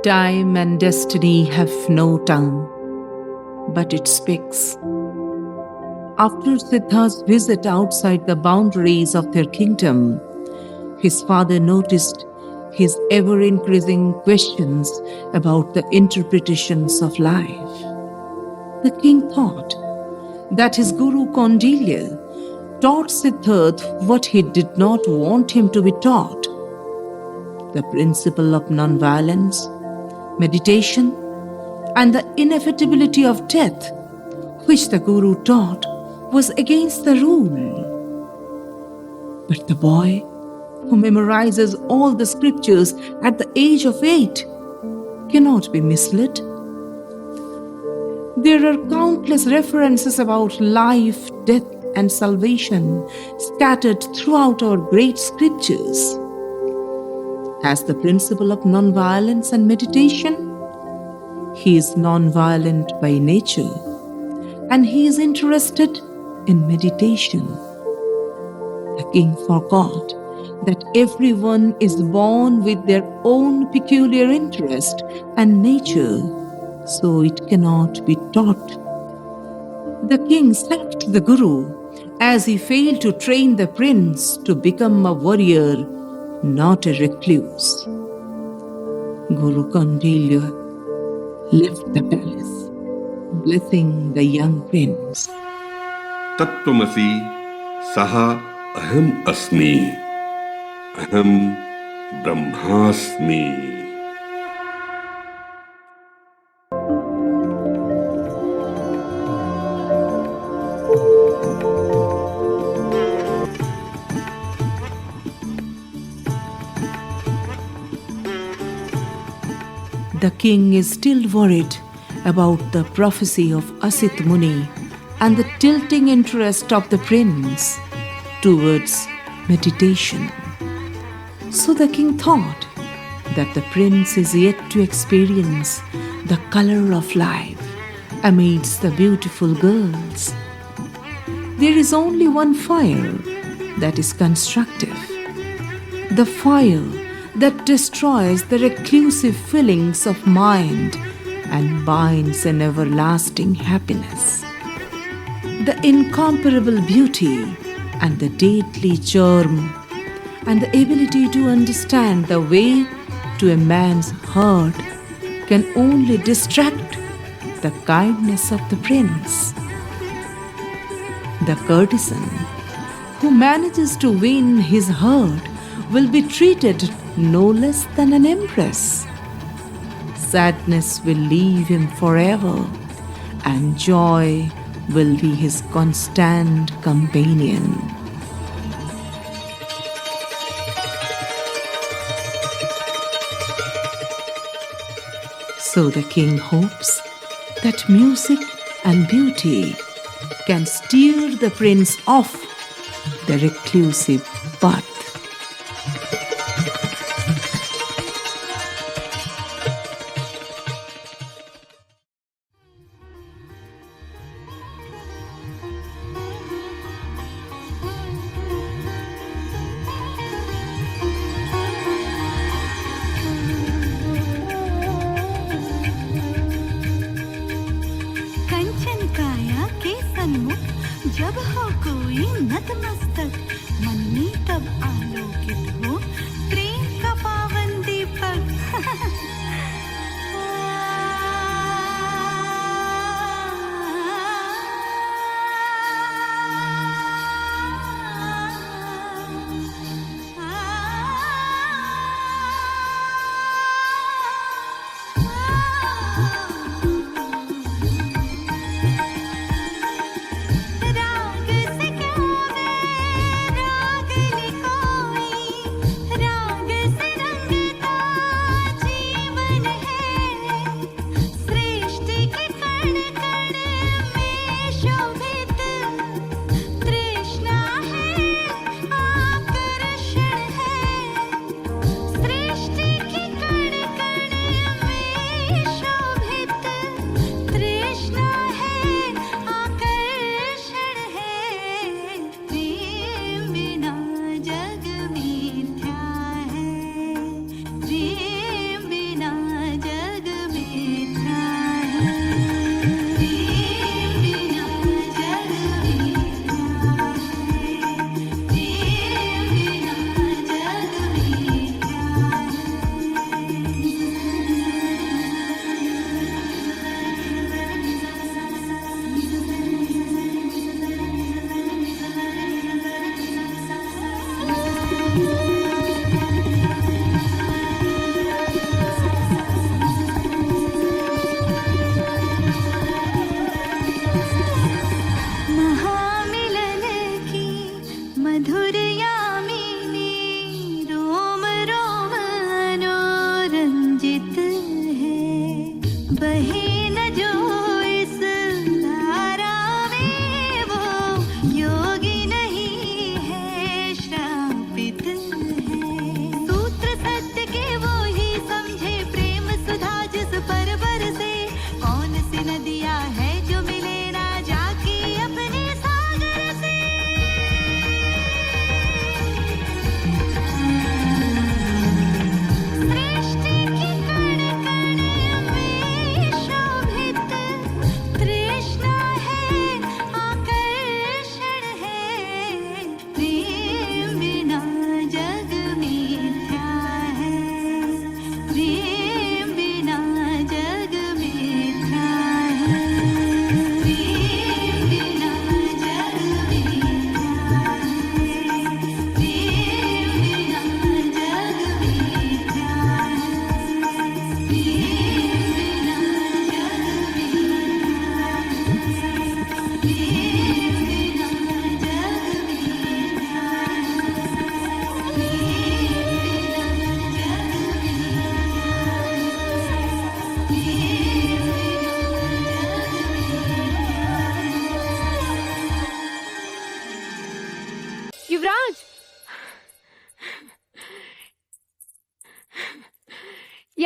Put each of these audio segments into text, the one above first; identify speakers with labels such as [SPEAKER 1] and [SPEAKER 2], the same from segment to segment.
[SPEAKER 1] Time and destiny have no tongue, but it speaks. After Siddharth's visit outside the boundaries of their kingdom, his father noticed his ever-increasing questions about the interpretations of life. The king thought that his guru Kaundinya taught Siddhartha what he did not want him to be taught: the principle of non-violence, meditation, and the inevitability of death, which the guru taught was against the rule. But the boy, who memorizes all the scriptures at the age of 8, cannot be misled. There are countless references about life, death, and salvation scattered throughout our great scriptures. As the principle of non-violence and meditation, he is non-violent by nature, and he is interested in meditation. The king forgot that everyone is born with their own peculiar interest and nature, so it cannot be taught. The king sacked the guru as he failed to train the prince to become a warrior, not a recluse. Guru Kaundinya left the palace, blessing the young prince.
[SPEAKER 2] तत्त्वमसि सः अहम् अस्मि, अहं ब्रह्मास्मि.
[SPEAKER 1] The king is still worried about the prophecy of Asit Muni and the tilting interest of the prince towards meditation. So the king thought that the prince is yet to experience the color of life amidst the beautiful girls. There is only one fire that is constructive, the fire that destroys the reclusive feelings of mind and binds an everlasting happiness. The incomparable beauty and the deadly charm and the ability to understand the way to a man's heart can only distract the kindness of the prince. The courtesan who manages to win his heart will be treated no less than an empress. Sadness will leave him forever, and joy will be his constant companion. So the king hopes that music and beauty can steer the prince off the reclusive path.
[SPEAKER 3] जब हो कोई नतमस्तक मन में तब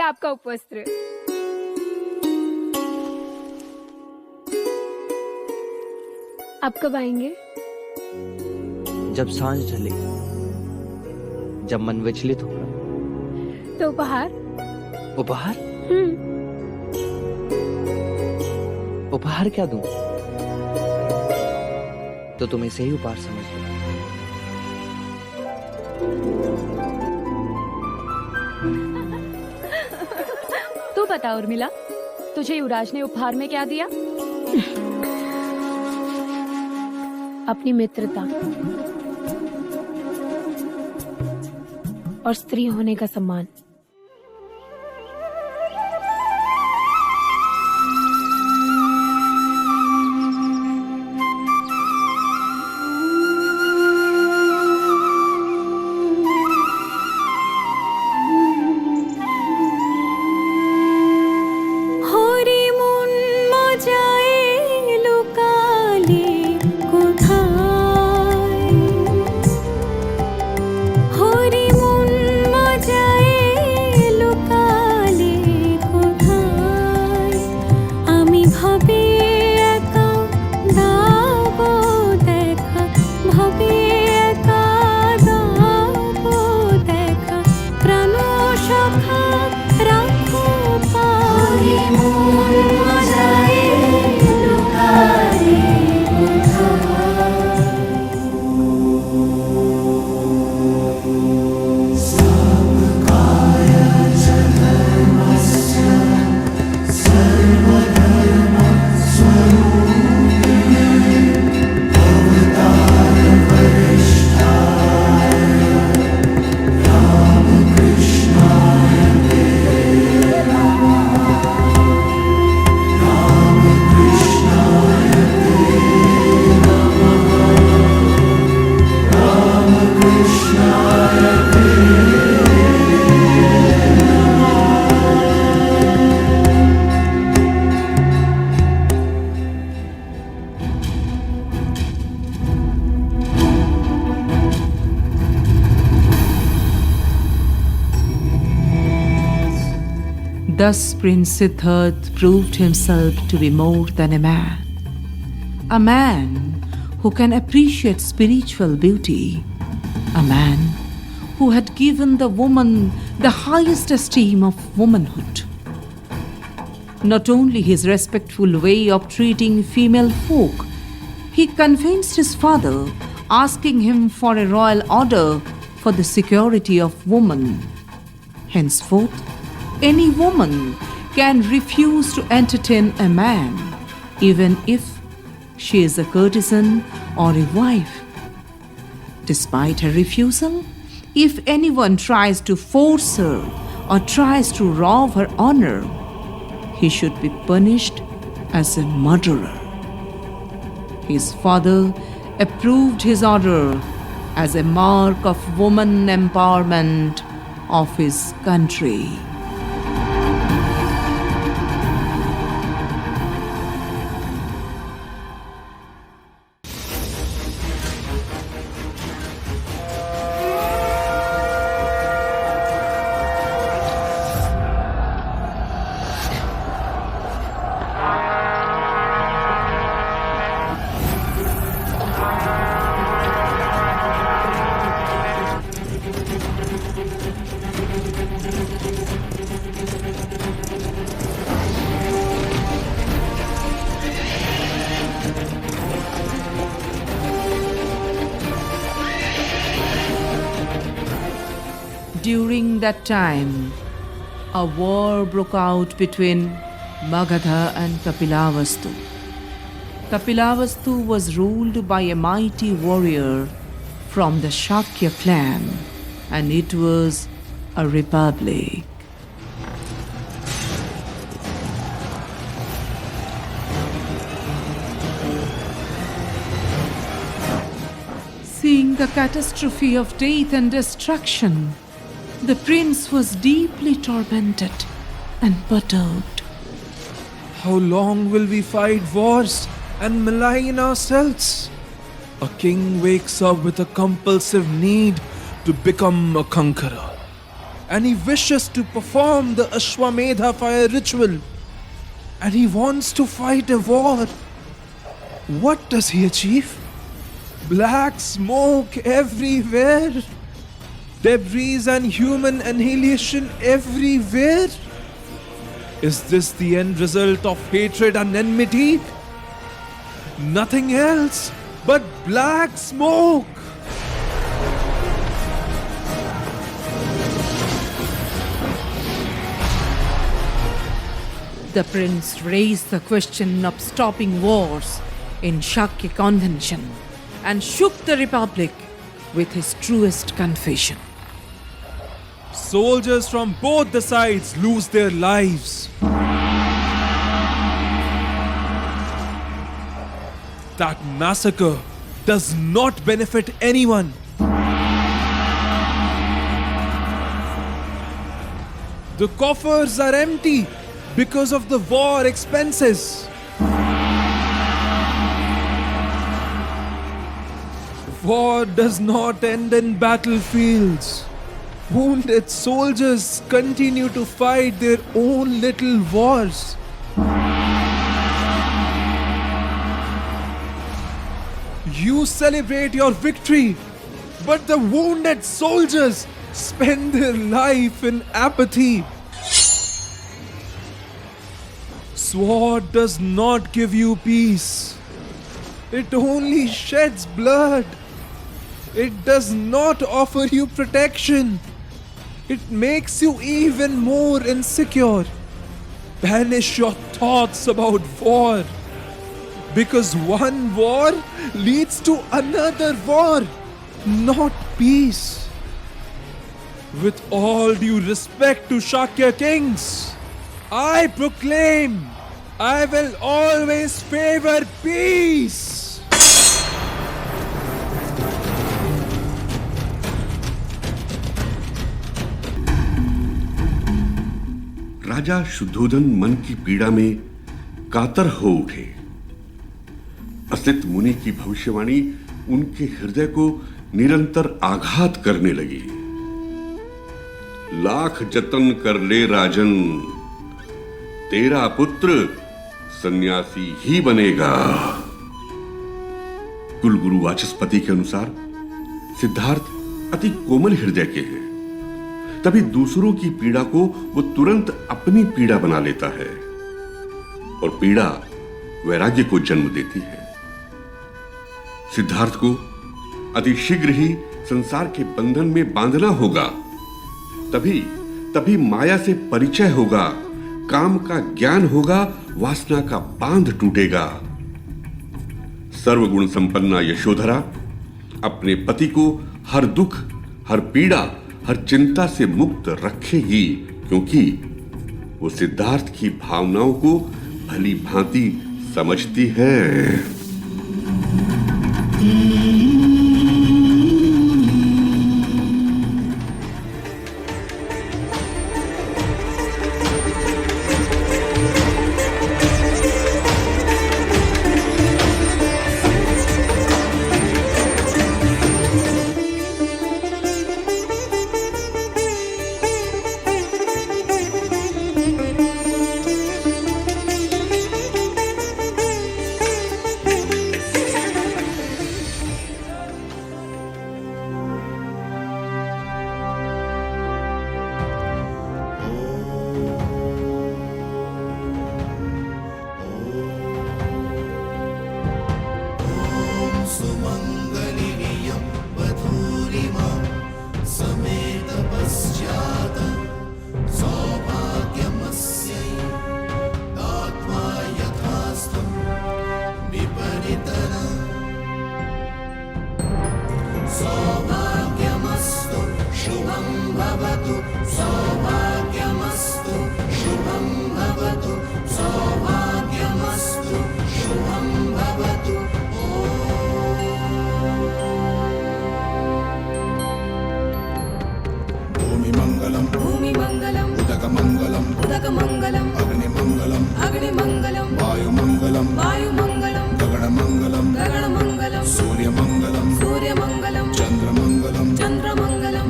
[SPEAKER 3] आपका उपवस्त्र। आप कब आएंगे?
[SPEAKER 4] जब सांझ ढले, जब मन विचलित होगा।
[SPEAKER 3] तो उपहार?
[SPEAKER 4] उपहार? उपहार क्या दूं? तो तुम इसे ही उपहार समझ लो।
[SPEAKER 3] तू बता उर्मिला, तुझे युवराज ने उपहार में क्या दिया? अपनी मित्रता और स्त्री होने का सम्मान।
[SPEAKER 1] Thus Prince Siddharth proved himself to be more than a man who can appreciate spiritual beauty, a man who had given the woman the highest esteem of womanhood. Not only his respectful way of treating female folk, he convinced his father, asking him for a royal order for the security of woman. Henceforth, any woman can refuse to entertain a man, even if she is a courtesan or a wife. Despite her refusal, if anyone tries to force her or tries to rob her honor, he should be punished as a murderer. His father approved his order as a mark of woman empowerment of his country. During that time, a war broke out between Magadha and Kapilavastu. Kapilavastu was ruled by a mighty warrior from the Shakya clan, and it was a republic. Seeing the catastrophe of death and destruction, the prince was deeply tormented and perturbed.
[SPEAKER 5] How long will we fight wars and malign ourselves? A king wakes up with a compulsive need to become a conqueror. and he wishes to perform the Ashwamedha fire ritual, and he wants to fight a war. What does he achieve? Black smoke everywhere, debris and human annihilation everywhere. Is this the end result of hatred and enmity? Nothing else but black smoke.
[SPEAKER 1] The prince raised the question of stopping wars in Shakya Convention and shook the republic with his truest confession.
[SPEAKER 5] Soldiers from both the sides lose their lives. That massacre does not benefit anyone. The coffers are empty because of the war expenses. War does not end in battlefields. Wounded soldiers continue to fight their own little wars. You celebrate your victory, but the wounded soldiers spend their life in apathy. Sword does not give you peace. It only sheds blood. It does not offer you protection. It makes you even more insecure. Banish your thoughts about war. Because one war leads to another war, not peace. With all due respect to Shakya kings, I proclaim I will always favor peace.
[SPEAKER 2] राजा शुद्धोधन मन की पीड़ा में कातर हो उठे। असित मुनि की भविष्यवाणी उनके हृदय को निरंतर आघात करने लगी। लाख जतन कर ले राजन, तेरा पुत्र सन्यासी ही बनेगा। कुलगुरु वाचस्पति के अनुसार सिद्धार्थ अति कोमल हृदय के हैं, तभी दूसरों की पीड़ा को वो तुरंत अपनी पीड़ा बना लेता है और पीड़ा वैराग्य को जन्म देती है। सिद्धार्थ को अति शीघ्र ही संसार के बंधन में बांधना होगा, तभी माया से परिचय होगा, काम का ज्ञान होगा, वासना का बांध टूटेगा। सर्वगुण संपन्ना यशोधरा अपने पति को हर दुख, हर पीड़ा, हर चिंता से मुक्त रखेगी, क्योंकि वो सिद्धार्थ की भावनाओं को भली भांति समझती है।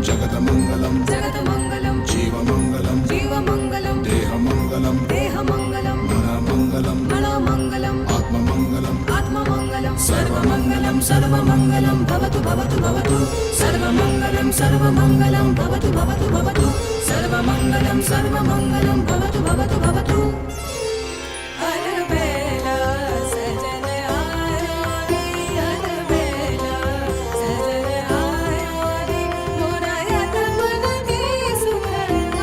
[SPEAKER 6] जगतमंगलम सर्वमङ्गलं भवतु भवतु भवतु सर्वमङ्गलं भवतु भवतु भवतु अलबेला सजन आयो रे अलबेला सजन आयो रे मोरा मन के सुख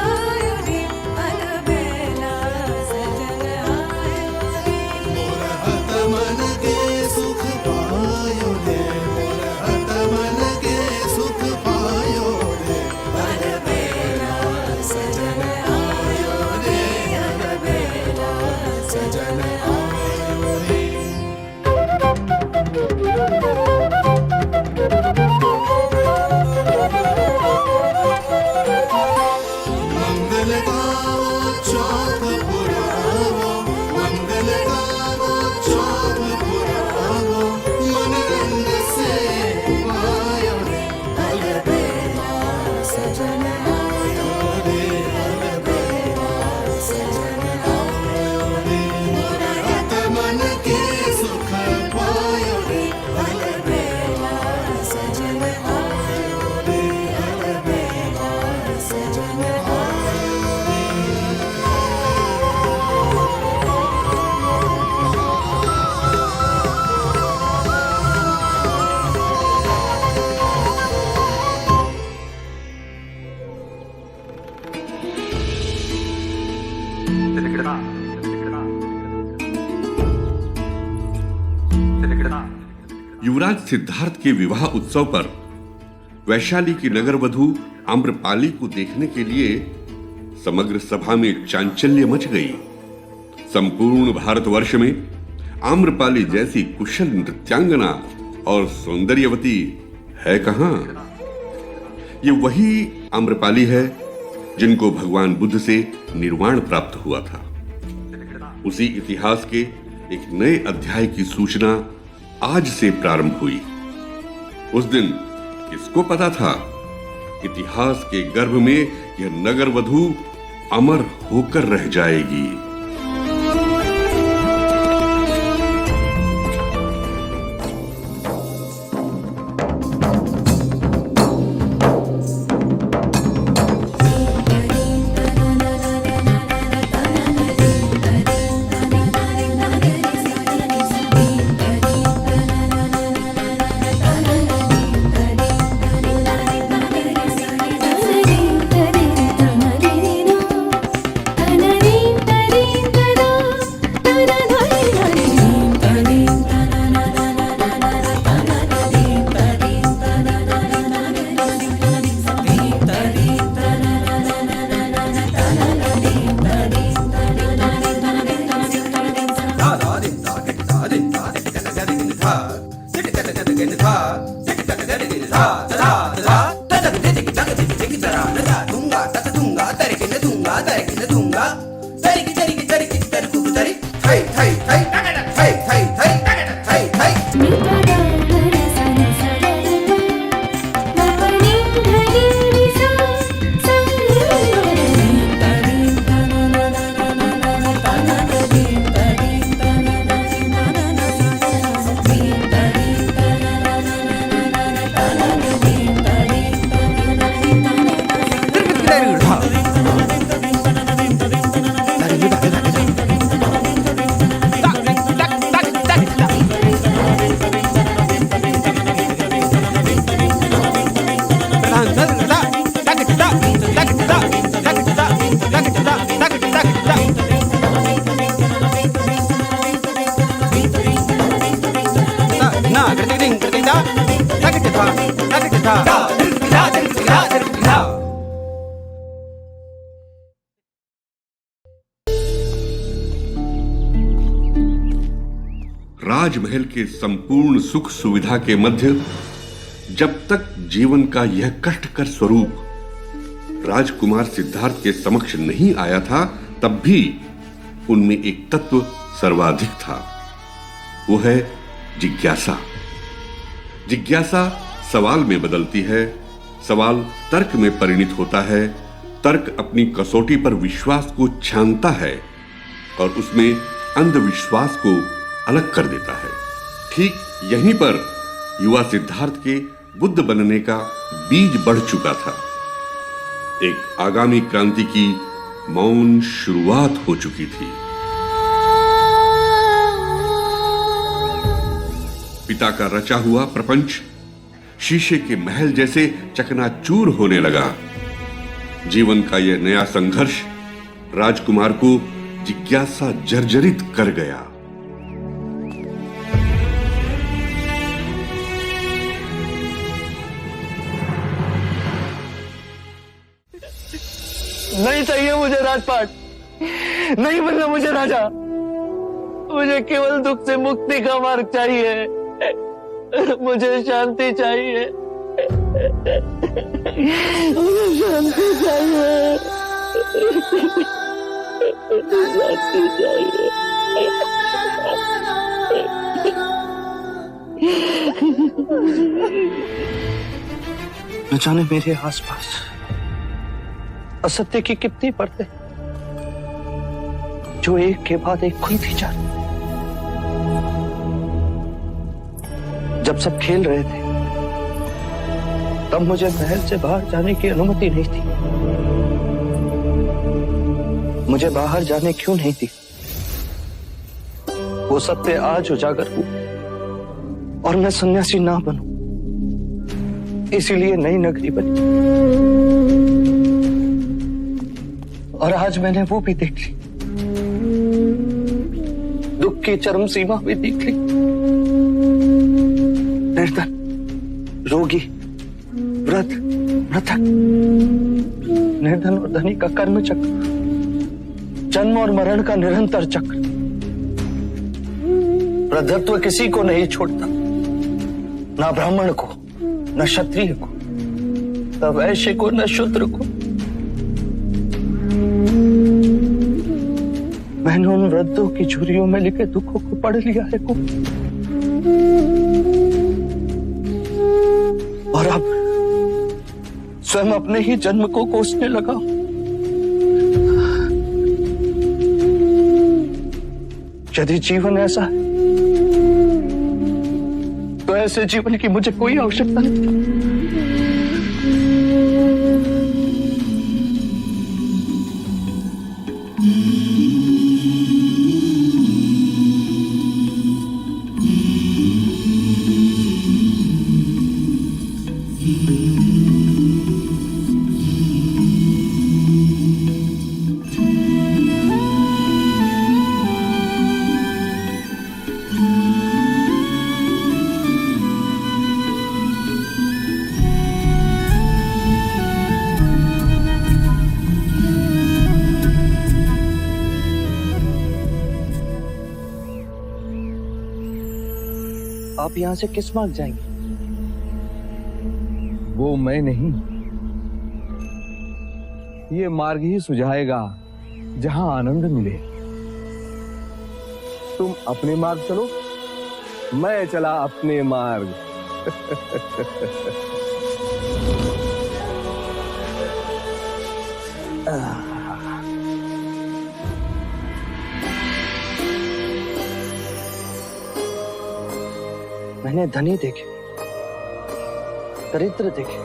[SPEAKER 6] आयो रे अलबेला सजन आयो रे
[SPEAKER 7] मोरा मन के सुख पायो रे मोरा मन के सुख पायो रे
[SPEAKER 6] अलबेला सजन आयो रे अलबेला सजन आयो रे
[SPEAKER 7] मंगल गावो चौक पुरावो मंगल गावो चौक पुरावो मन रंग से पायो रे
[SPEAKER 6] अलबेला सजन आयो रे अलबेला सजन आयो रे
[SPEAKER 7] मोरा मन के सुख पायो रे
[SPEAKER 6] अलबेला सजन आयो रे अलबेला सजन आयो
[SPEAKER 2] युवराज सिद्धार्थ के विवाह उत्सव पर वैशाली की नगर वधू आम्रपाली को देखने के लिए समग्र सभा में चांचल्य मच गई। संपूर्ण भारतवर्ष में आम्रपाली जैसी कुशल नृत्यांगना और सौंदर्यवती है कहां? ये वही आम्रपाली है जिनको भगवान बुद्ध से निर्वाण प्राप्त हुआ था। उसी इतिहास के एक नए अध्याय की सूचना आज से प्रारंभ हुई। उस दिन किसको पता था इतिहास के गर्भ में यह नगर वधू अमर होकर रह जाएगी। राजमहल के संपूर्ण सुख सुविधा के मध्य जब तक जीवन का यह कष्टकर स्वरूप राजकुमार सिद्धार्थ के समक्ष नहीं आया था, तब भी उनमें एक तत्व सर्वाधिक था। वो है जिज्ञासा। जिज्ञासा सवाल में बदलती है, सवाल तर्क में परिणित होता है, तर्क अपनी कसौटी पर विश्वास को छानता है और उसमें अंधविश्वास को अलग कर देता है। ठीक यहीं पर युवा सिद्धार्थ के बुद्ध बनने का बीज बढ़ चुका था। एक आगामी क्रांति की मौन शुरुआत हो चुकी थी। पिता का रचा हुआ प्रपंच शीशे के महल जैसे चकनाचूर होने लगा। जीवन का यह नया संघर्ष राजकुमार को जिज्ञासा जर्जरित कर गया।
[SPEAKER 4] नहीं चाहिए मुझे राजपाट, नहीं बनना मुझे राजा। मुझे केवल दुख से मुक्ति का मार्ग चाहिए। मुझे शांति चाहिए, मुझे शांति चाहिए, शांति चाहिए। न जाने मेरे आसपास असत्य की कितनी परतें जो एक के बाद एक खुलती जा रही। जब सब खेल रहे थे तब मुझे महल से बाहर जाने की अनुमति नहीं थी। मुझे बाहर जाने क्यों नहीं थी? वो सत्य आज उजागर हुआ और मैं सन्यासी ना बनूं, इसीलिए नई नगरी बनी। और आज मैंने वो भी देख ली, दुख की चरम सीमा भी देख ली। निर्धन, रोगी, वृद्ध, मृतक, निर्धन और धनी का कर्म चक्र, जन्म और मरण का निरंतर चक्र। वृद्धत्व किसी को नहीं छोड़ता, ना ब्राह्मण को, न क्षत्रिय को, न वैश्य को, न शूद्र को। मैंने उन वृद्धों की झुर्रियों में लिखे दुखों को पढ़ लिया है को। और अब स्वयं अपने ही जन्म को कोसने लगा। यदि जीवन ऐसा है तो ऐसे जीवन की मुझे कोई आवश्यकता नहीं। आप यहां से किस मार्ग जाएंगे?
[SPEAKER 8] वो मैं नहीं, ये मार्ग ही सुझाएगा जहां आनंद मिले। तुम अपने मार्ग चलो, मैं चला अपने मार्ग।
[SPEAKER 4] मैंने धनी देखे, दरिद्र देखे,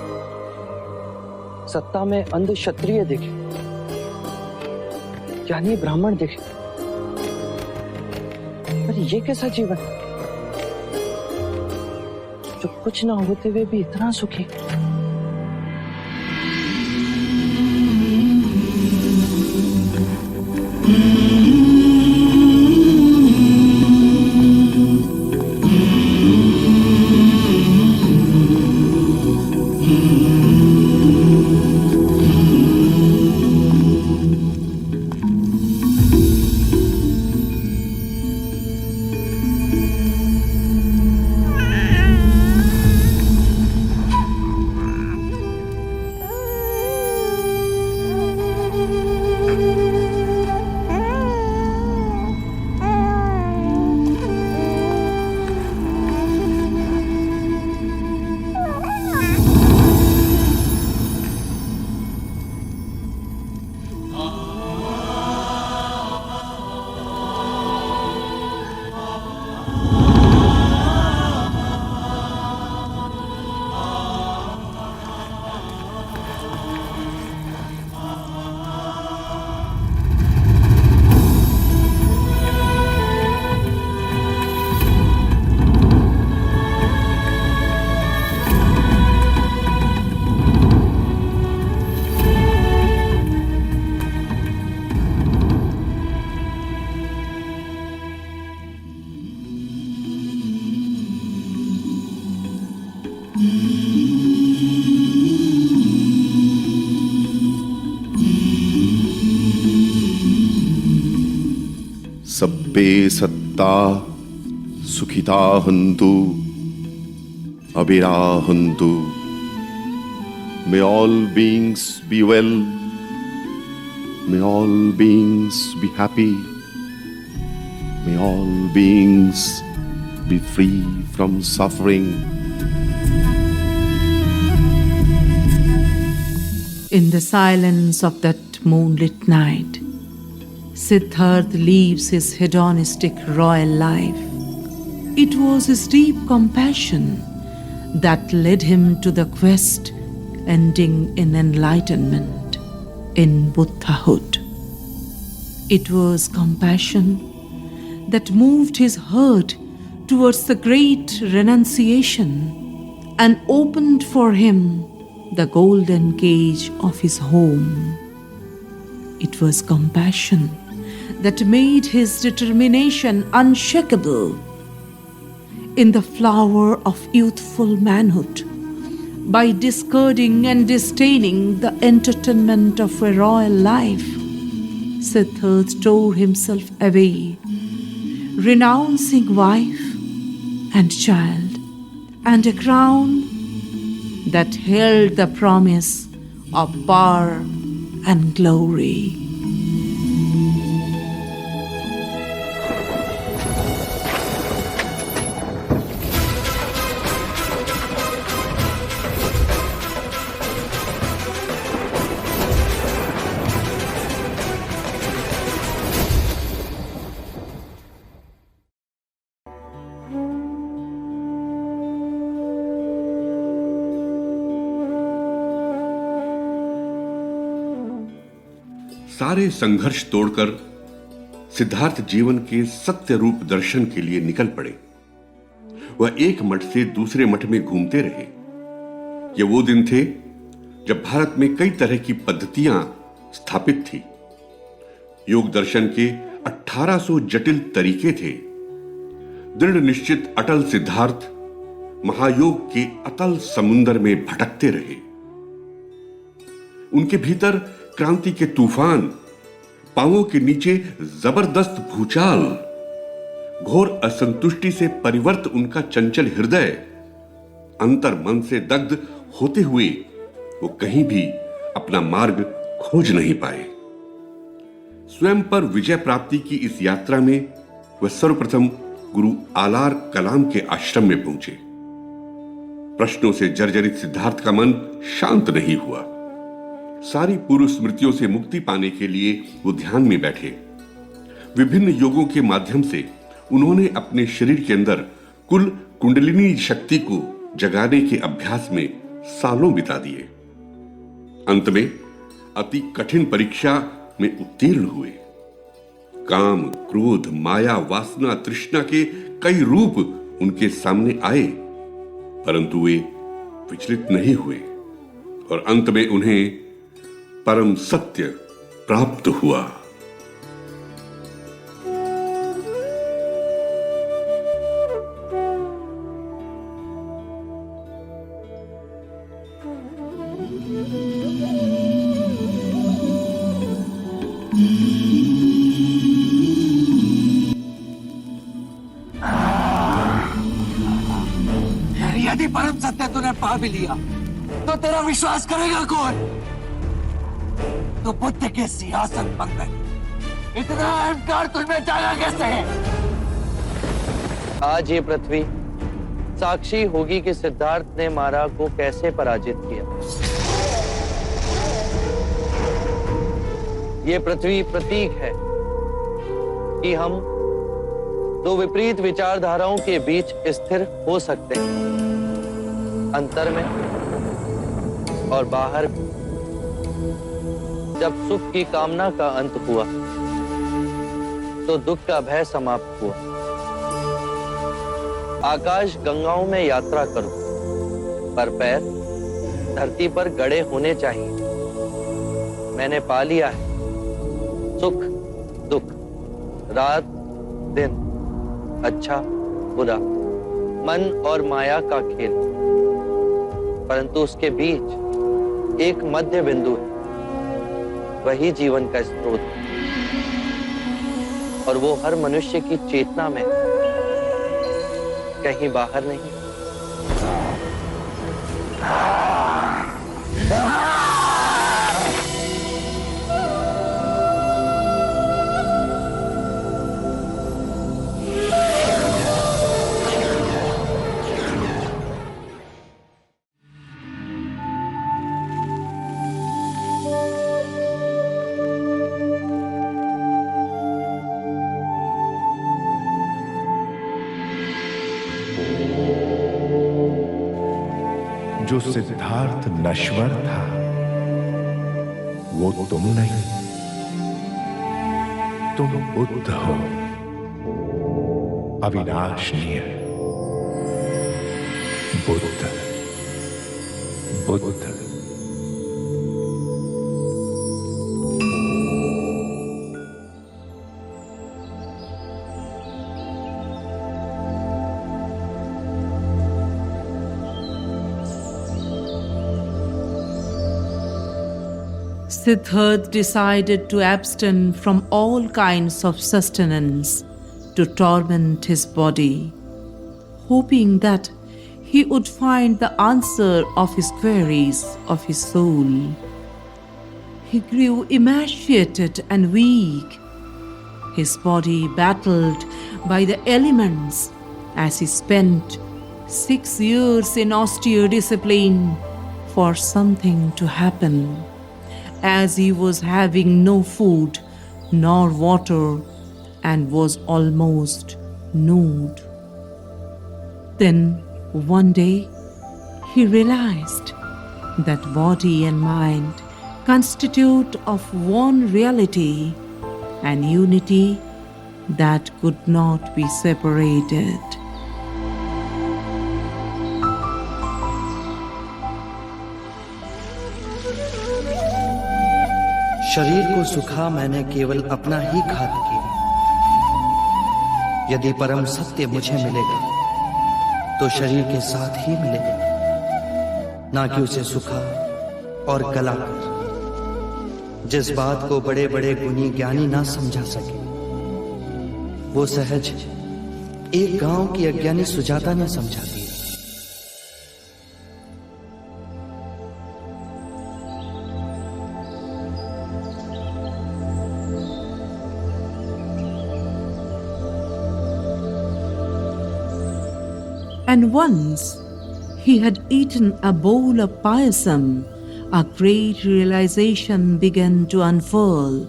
[SPEAKER 4] सत्ता में अंध क्षत्रिय देखे, ज्ञानी ब्राह्मण देखे, पर ये कैसा जीवन जो कुछ ना होते हुए भी इतना सुखी?
[SPEAKER 2] सब्बे सत्ता सुखिता हन्तु अभिराहन्तु. May all beings be well. May all beings be happy. May all beings be free from suffering.
[SPEAKER 1] In the silence of that moonlit night, Siddharth leaves his hedonistic royal life. It was his deep compassion that led him to the quest ending in enlightenment, in Buddhahood. It was compassion that moved his heart towards the great renunciation and opened for him the golden cage of his home. It was compassion that made his determination unshakable. In the flower of youthful manhood, by discarding and disdaining the entertainment of a royal life, Siddharth tore himself away, renouncing wife and child and a crown that held the promise of power and glory.
[SPEAKER 2] सारे संघर्ष तोड़कर सिद्धार्थ जीवन के सत्य रूप दर्शन के लिए निकल पड़े। वह एक मठ से दूसरे मठ में घूमते रहे। ये वो दिन थे जब भारत में कई तरह की पद्धतियां स्थापित थी। योग दर्शन के 1800 जटिल तरीके थे। दृढ़ निश्चित अटल सिद्धार्थ महायोग के अतल समुद्र में भटकते रहे। उनके भीतर क्रांति के तूफान, पांवों के नीचे जबरदस्त भूचाल, घोर असंतुष्टि से परिवर्त उनका चंचल हृदय, अंतर मन से दग्ध होते हुए वो कहीं भी अपना मार्ग खोज नहीं पाए। स्वयं पर विजय प्राप्ति की इस यात्रा में वह सर्वप्रथम गुरु आलार कलाम के आश्रम में पहुंचे। प्रश्नों से जर्जरित सिद्धार्थ का मन शांत नहीं हुआ। सारी पूर्व स्मृतियों से मुक्ति पाने के लिए वो ध्यान में बैठे। विभिन्न योगों के माध्यम से उन्होंने अपने शरीर के अंदर कुल कुंडलिनी शक्ति को जगाने के अभ्यास में सालों बिता दिए। अंत में अति कठिन परीक्षा में उत्तीर्ण हुए। काम, क्रोध, माया, वासना, तृष्णा के कई रूप उनके सामने आए, परंतु वे विचलित नहीं हुए और अंत में उन्हें परम सत्य प्राप्त हुआ।
[SPEAKER 4] यदि परम सत्य तूने पा भी लिया तो तेरा विश्वास करेगा कौन? तो बुद्ध के सिंहासन पर गए। इतना अहंकार तुझमें जागा कैसे है? आज ये पृथ्वी साक्षी होगी कि सिद्धार्थ ने मारा को कैसे पराजित किया। ये पृथ्वी प्रतीक है कि हम दो विपरीत विचारधाराओं के बीच स्थिर हो सकते हैं, अंतर में और बाहर। जब सुख की कामना का अंत हुआ तो दुख का भय समाप्त हुआ। आकाश गंगाओं में यात्रा करो, पर पैर धरती पर गड़े होने चाहिए। मैंने पा लिया है सुख दुख, रात दिन, अच्छा बुरा, मन और माया का खेल, परंतु उसके बीच एक मध्य बिंदु है, वही जीवन का स्रोत। और वो हर मनुष्य की चेतना में, कहीं बाहर नहीं।
[SPEAKER 9] जो सिद्धार्थ नश्वर था वो तुम नहीं, तुम बुद्ध हो, अविनाशनीय Buddha. Buddha
[SPEAKER 1] Siddhartha decided to abstain from all kinds of sustenance to torment his body, hoping that he would find the answer of his queries of his soul. He grew emaciated and weak. His body battled by the elements as he spent 6 years in austere discipline for something to happen, as he was having no food nor water and was almost nude. Then one day he realized that body and mind constitute of one reality and unity that could not be separated.
[SPEAKER 4] शरीर को सुखा मैंने केवल अपना ही घात किया। यदि परम सत्य मुझे मिलेगा तो शरीर के साथ ही मिलेगा, ना कि उसे सुखा और गलाकर। जिस बात को बड़े बड़े गुणी ज्ञानी ना समझा सके वो सहज एक गांव की अज्ञानी सुजाता ने समझा दिया।
[SPEAKER 1] And once he had eaten a bowl of payasam, a great realization began to unfurl.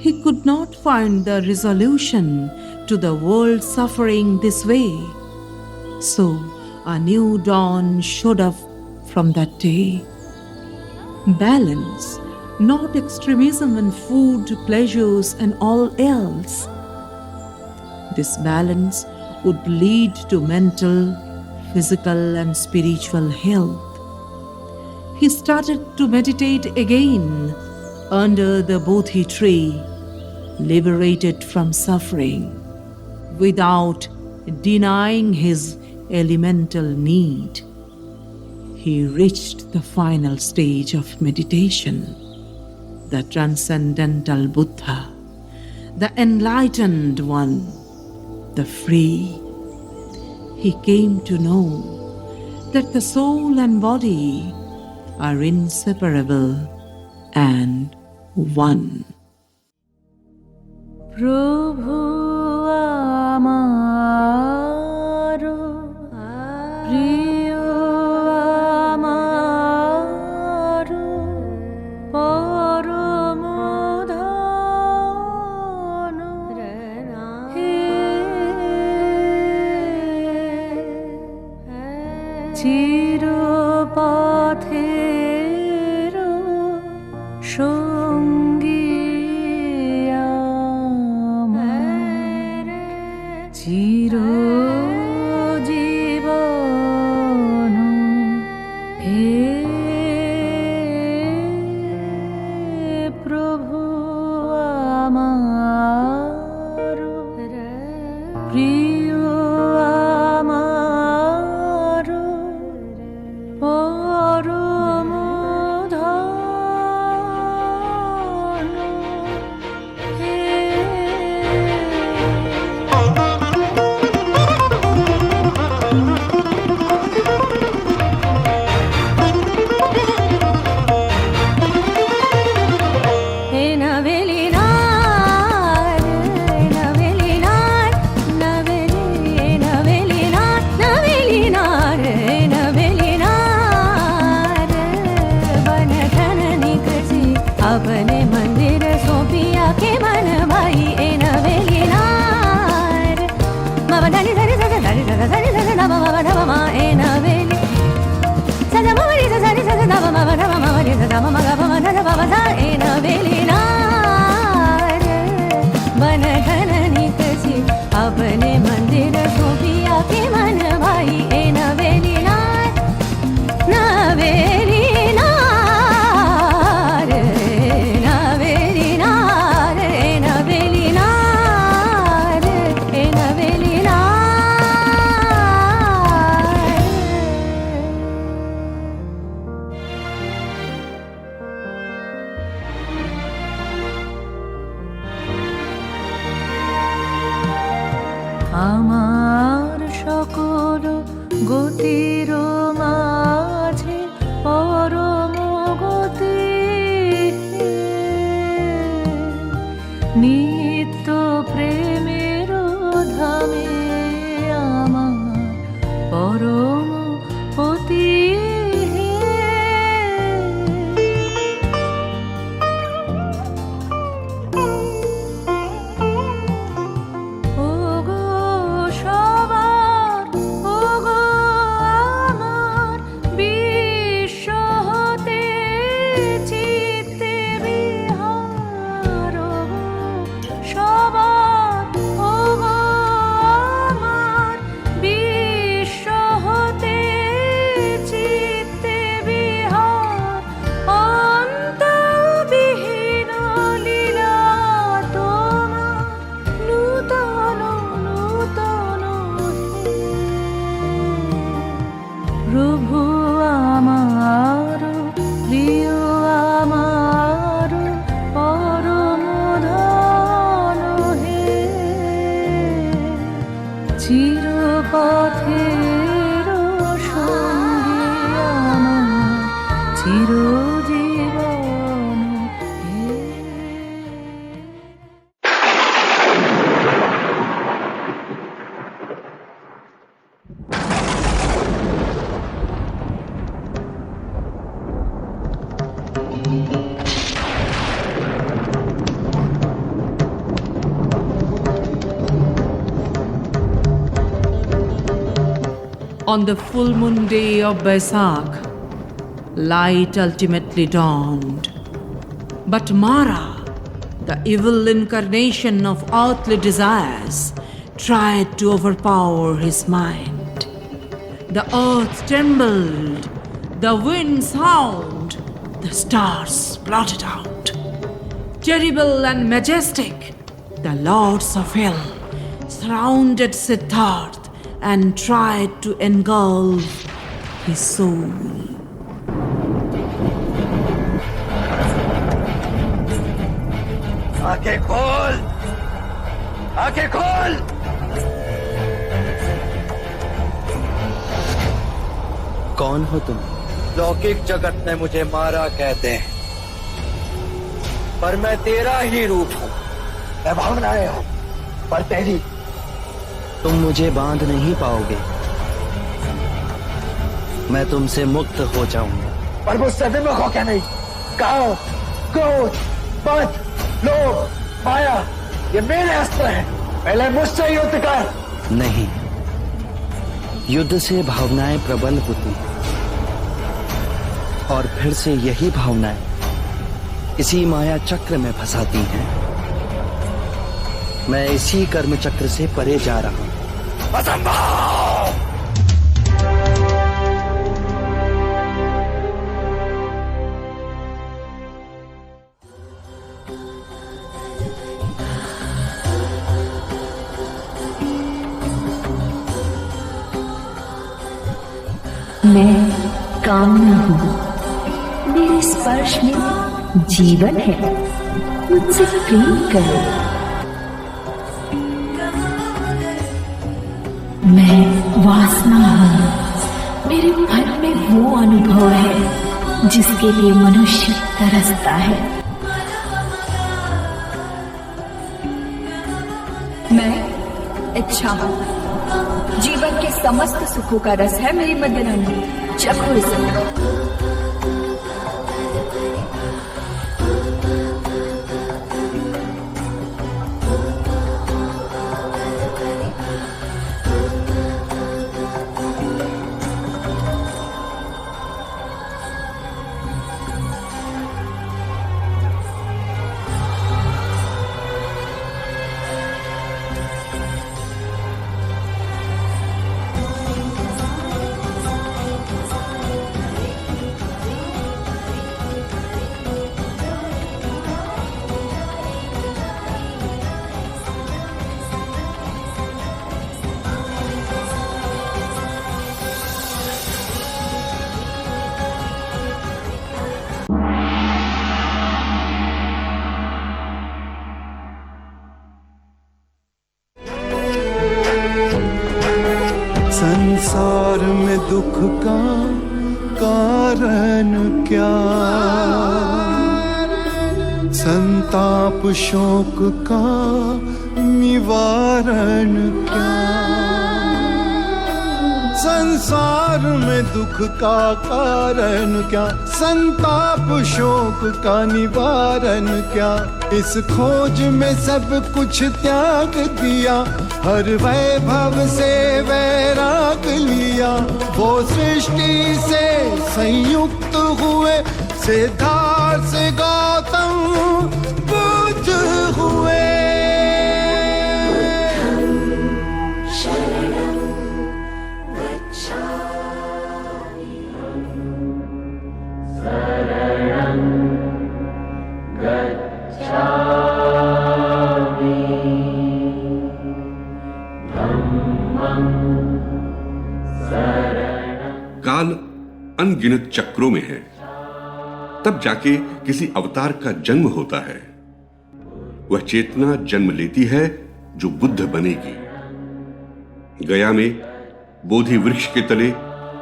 [SPEAKER 1] He could not find the resolution to the world suffering this way. So a new dawn showed up from that day. Balance, not extremism in food, pleasures, and all else. This balance would lead to mental, physical, and spiritual health. He started to meditate again under the Bodhi tree, liberated from suffering, without denying his elemental need. He reached the final stage of meditation, the transcendental Buddha, the enlightened one, the free. He came to know that the soul and body are inseparable and one.
[SPEAKER 3] प्रभु आमारो प्रिय आमारो परम धन हे চির পথের সঙ্গী আমার, চির জীবন হে প্রভু আমার প্রিয় আমার পরম ধন।
[SPEAKER 10] अपने मंदिर सोपिया के मन भाई ए नवेली नार मामा धनी धनी धनी धनी धनी धनी धनी नवा मामा नवा मा ए नवेली सदा मामा रे सदा रे सदा नवा मामा नवा मामा रे सदा मामा नवा मामा नवा मामा ए नवेली नार बन धननी कसी अपने मंदिर सोपिया के मन भाई ए नवेली नार नवेली नार नवेली नार ए नवेली नार ए नवेली नार আমার সকল গতির মাঝে পরম গতি নিত্য প্রেমের ধামে আমার পরম পতি ওগো সবার ওগো আমার বিশ্ব হতে চিত্তে বিহার ওগো সবার ওগো আমার বিশ্ব হতে চিত্তে বিহার অন্তবিহীন লীলা তোমার নূতন নূতন প্রভু আমার প্রিয় আমার পরম ধন হে চিরপথের সঙ্গী আমার চিরজীবন হে
[SPEAKER 1] On the full moon day of Baisakh, light ultimately dawned. But Mara, the evil incarnation of earthly desires, tried to overpower his mind. The earth trembled, the winds howled, the stars blotted out. Terrible and majestic, the lords of hell surrounded Siddhartha and tried to engulf his soul.
[SPEAKER 4] आंखें खोल, आंखें खोल।
[SPEAKER 8] कौन हो तुम?
[SPEAKER 4] लौकिक जगत में मुझे मारा कहते हैं, पर मैं तेरा ही रूप हूँ। मैं भावनाएं हूँ, पर तेरी।
[SPEAKER 8] तुम मुझे बांध नहीं पाओगे। मैं तुमसे मुक्त हो जाऊंगा।
[SPEAKER 4] पर मुझसे विमुख हो क्या नहीं? काम, क्रोध, मद, लोभ, माया, ये मेरे अस्त्र हैं। पहले मुझसे युद्ध कर।
[SPEAKER 8] नहीं, युद्ध से भावनाएं प्रबल होती हैं और फिर से यही भावनाएं इसी माया चक्र में फंसाती हैं। मैं इसी कर्म चक्र से परे जा रहा हूं।
[SPEAKER 4] असंभव!
[SPEAKER 10] मैं कामना हूँ, मेरे स्पर्श में जीवन है, मुझसे प्रेम करो। मैं वासना हूँ, मेरे मन में वो अनुभव है जिसके लिए मनुष्य तरसता है।
[SPEAKER 11] मैं इच्छा हूँ, जीवन के समस्त सुखों का रस है मेरी मदिरा में। चखो इसे।
[SPEAKER 7] दुख का कारण क्या, संताप शोक का निवारण क्या, संसार में दुख का कारण क्या, संताप शोक का निवारण क्या। इस खोज में सब कुछ त्याग दिया, हर वैभव से वैराग लिया। वो सृष्टि से संयुक्त हुए, सिद्धार्थ से गौतम बुद्ध हुए।
[SPEAKER 2] काल अनगिनत चक्रों में है, तब जाके किसी अवतार का जन्म होता है। वह चेतना जन्म लेती है जो बुद्ध बनेगी। गया में बोधि वृक्ष के तले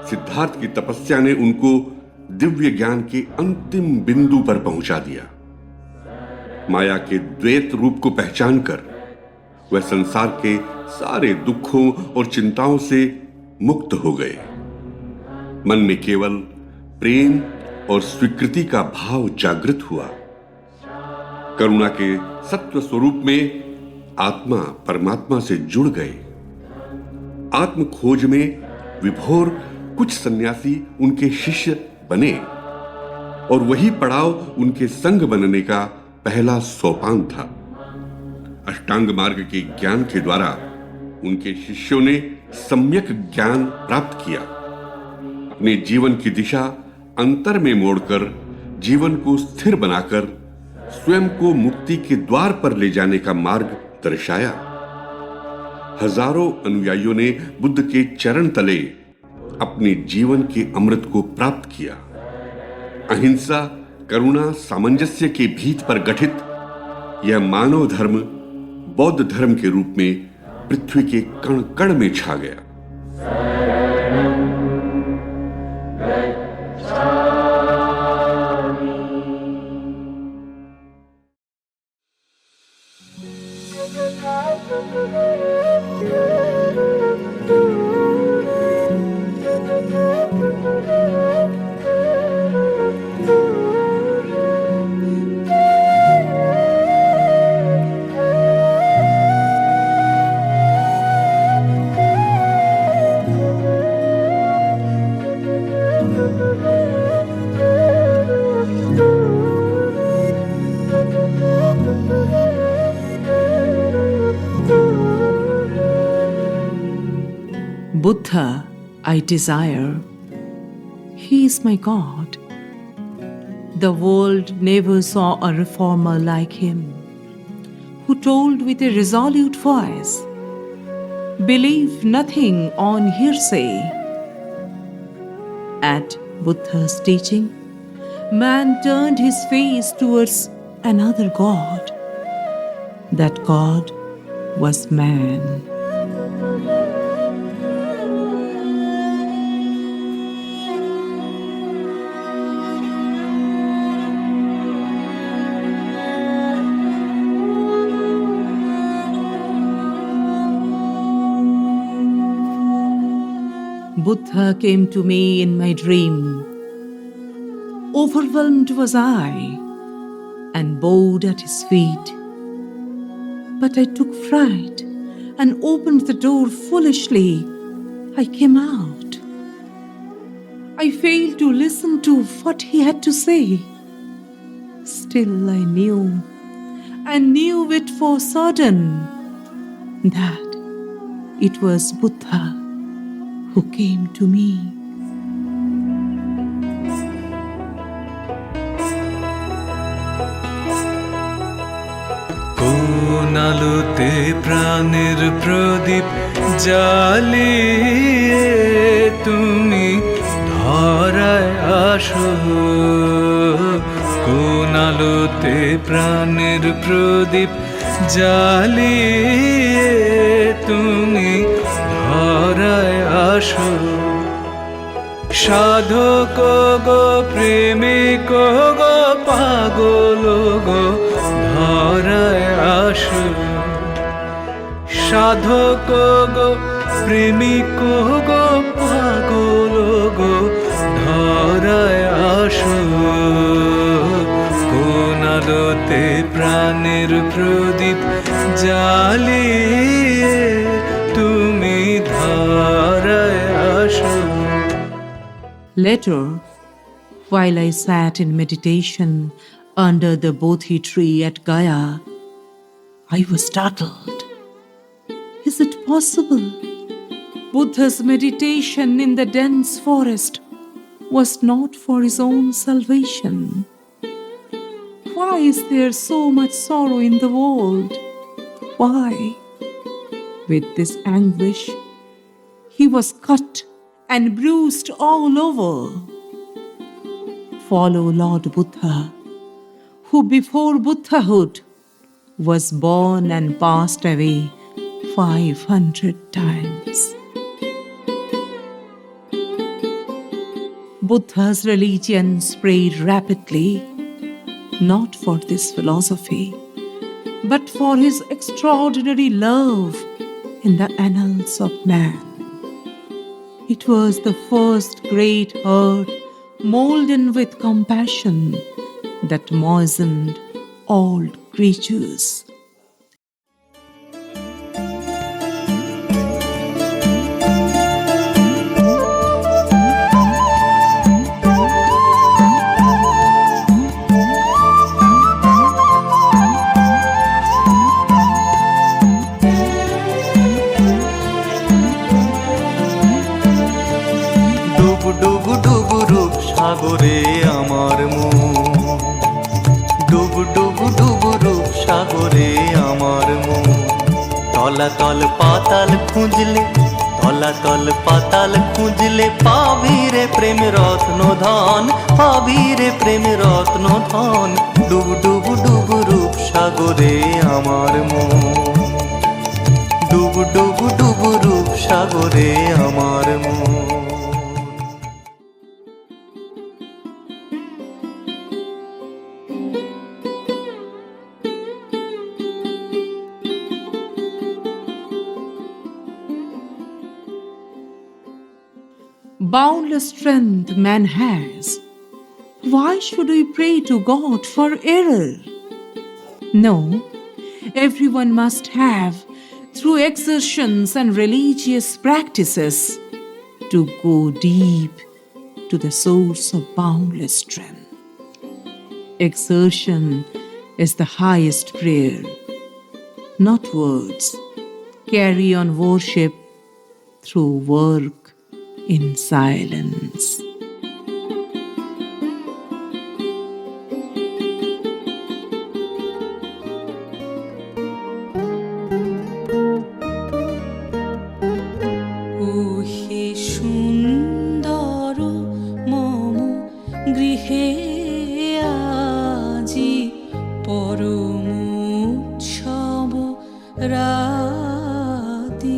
[SPEAKER 2] सिद्धार्थ की तपस्या ने उनको दिव्य ज्ञान के अंतिम बिंदु पर पहुंचा दिया। माया के द्वैत रूप को पहचानकर वह संसार के सारे दुखों और चिंताओं से मुक्त हो गए। मन में केवल प्रेम और स्वीकृति का भाव जागृत हुआ। करुणा के सत्व स्वरूप में आत्मा परमात्मा से जुड़ गए। आत्म खोज में विभोर कुछ सन्यासी उनके शिष्य बने और वही पड़ाव उनके संग बनने का पहला सोपान था। अष्टांग मार्ग के ज्ञान के द्वारा उनके शिष्यों ने सम्यक ज्ञान प्राप्त किया। अपने जीवन की दिशा अंतर में मोड़कर जीवन को स्थिर बनाकर स्वयं को मुक्ति के द्वार पर ले जाने का मार्ग दर्शाया। हजारों अनुयायियों ने बुद्ध के चरण तले अपने जीवन के अमृत को प्राप्त किया। अहिंसा, करुणा, सामंजस्य के भीत पर गठित यह मानव धर्म बौद्ध धर्म के रूप में पृथ्वी के कण कण में छा गया।
[SPEAKER 1] Buddha I desire. He is my God. The world never saw a reformer like him, who told with a resolute voice, "Believe nothing on hearsay." At Buddha's teaching, man turned his face towards another God. That God was man. Buddha came to me in my dream. Overwhelmed was I and bowed at his feet. But I took fright and opened the door foolishly. I came out. I failed to listen to what he had to say. Still I knew, and knew it for certain, that it was Buddha who came to me.
[SPEAKER 12] কোন আলোতে প্রাণের প্রদীপ জ্বালিয়ে তুমি ধরায় আসো, কোন আলোতে প্রাণের প্রদীপ জ্বালিয়ে তুমি ধরায় আসো। সাধক গো প্রেমিক গো পাগল গো ধরায় আসো, সাধক গো প্রেমিক গো পাগল গো ধরায় আসো, কোন আলোতে প্রাণের প্রদীপ জ্বালিয়ে তুমি ধরায় আসো।
[SPEAKER 1] Later, while I sat in meditation under the Bodhi tree at Gaya, I was startled. Is it possible? Buddha's meditation in the dense forest was not for his own salvation. Why is there so much sorrow in the world? Why? With this anguish, he was cut and bruised all over. Follow Lord Buddha, who before Buddhahood was born and passed away 500 times. Buddha's religion spread rapidly, not for this philosophy, but for his extraordinary love in the annals of man. It was the first great heart molten with compassion that moistened all creatures.
[SPEAKER 12] সাগরে আমার মন, ডুব ডুব ডুব রূপ সাগরে আমার মন, তলাতল পাতাল খুঁজলে, তলাতল পাতাল খুঁজলে পাবি রে প্রেম রত্ন ধন, পাবি রে প্রেম রত্ন ধন, ডুব ডুব ডুব রূপ সাগরে আমার মন, ডুব ডুব ডুব রূপ সাগরে আমার মন।
[SPEAKER 1] Boundless strength man has. Why should we pray to God for error? No, everyone must have, through exertions and religious practices, to go deep to the source of boundless strength. Exertion is the highest prayer, not words. Carry on worship through work in silence.
[SPEAKER 6] ওহে সুন্দর মম গৃহে আজি পরম উৎসব রাতি,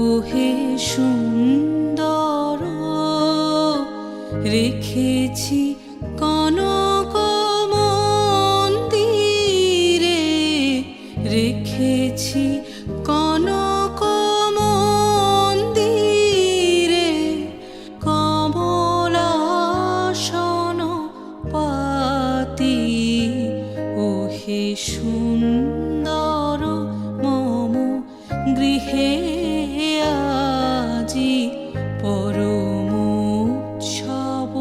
[SPEAKER 6] ওহে সুন্দর রেখেছি কনক মন্দিরে, রেখেছি কনক মন্দিরে, কমলাসন পাতি, ওহে সুন্দর মম গৃহে আজি পরম উৎসব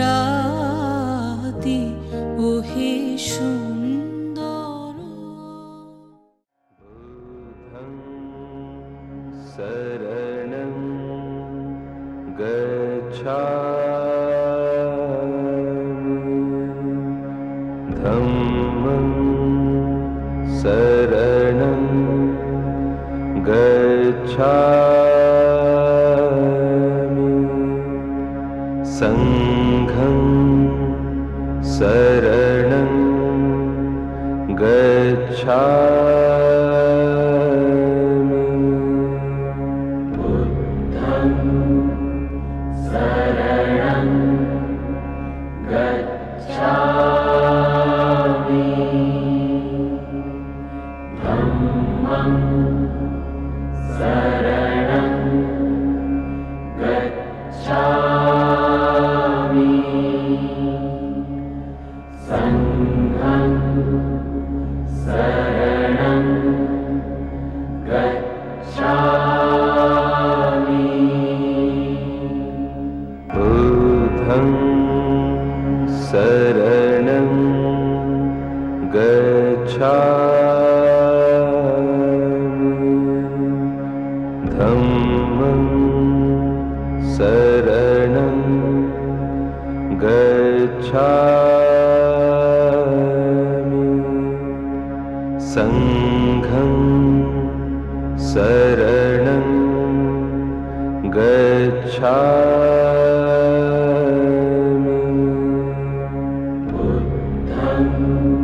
[SPEAKER 6] রাতি, ওহে সুন্দর।
[SPEAKER 12] শরণং গচ্ছামি, ধম্মং শরণং গচ্ছামি, সংঘং শরণং গচ্ছামি, বুদ্ধং শরণং गच्छामि धम्मं शरणं गच्छामि संघं शरणं गच्छामि बुद्धं